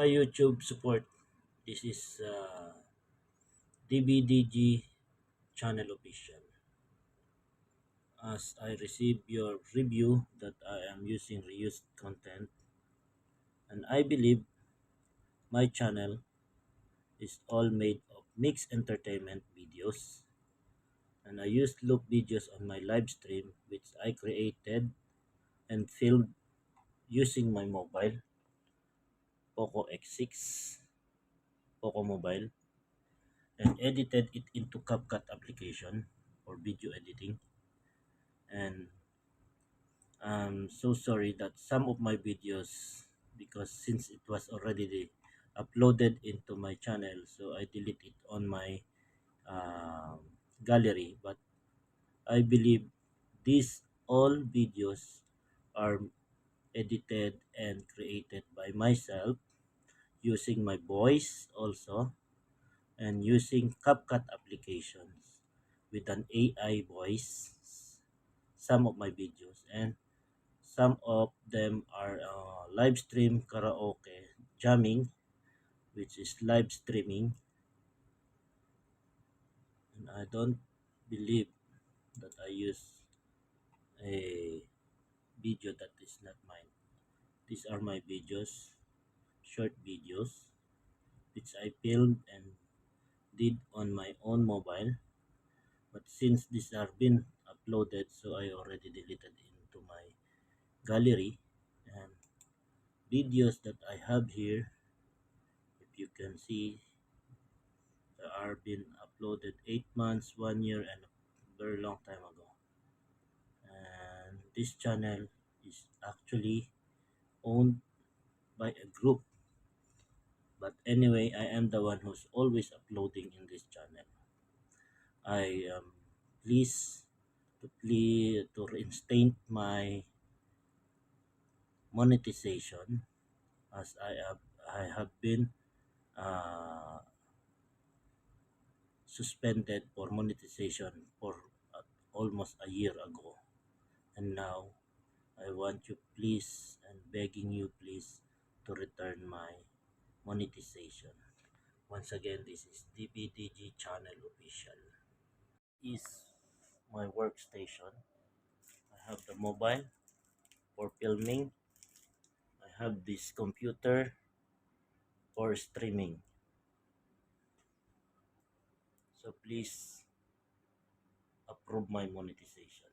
YouTube support. This is DBDG channel official. As I receive your review that I am using reused content, and I believe my channel is all made of mixed entertainment videos, and I used loop videos on my live stream which I created and filmed using my mobile Poco X6 Poco Mobile, and edited it into CapCut application for video editing. And I'm so sorry that some of my videos, because since it was already uploaded into my channel, so I delete it on my um, gallery. But I believe these all videos are edited and created by myself using my voice also, and using CapCut applications with an AI voice. Some of my videos, and some of them are live stream karaoke jamming, which is live streaming, and I don't believe that I use a video that is not mine. These are my videos, short videos, which I filmed and did on my own mobile. But since these are been uploaded, so I already deleted into my gallery. And videos that I have here, if you can see, they are been uploaded 8 months, 1 year, and a very long time ago. And this channel is actually owned by a group. But anyway, I am the one who's always uploading in this channel. I am pleased to reinstate my monetization, as I have been uh, suspended for monetization for almost a year ago. And now I want you please, and begging you please, to return my monetization. Once again, this is DBDG channel official. Is my workstation. I have the mobile for filming. I have this computer for streaming. So please approve my monetization.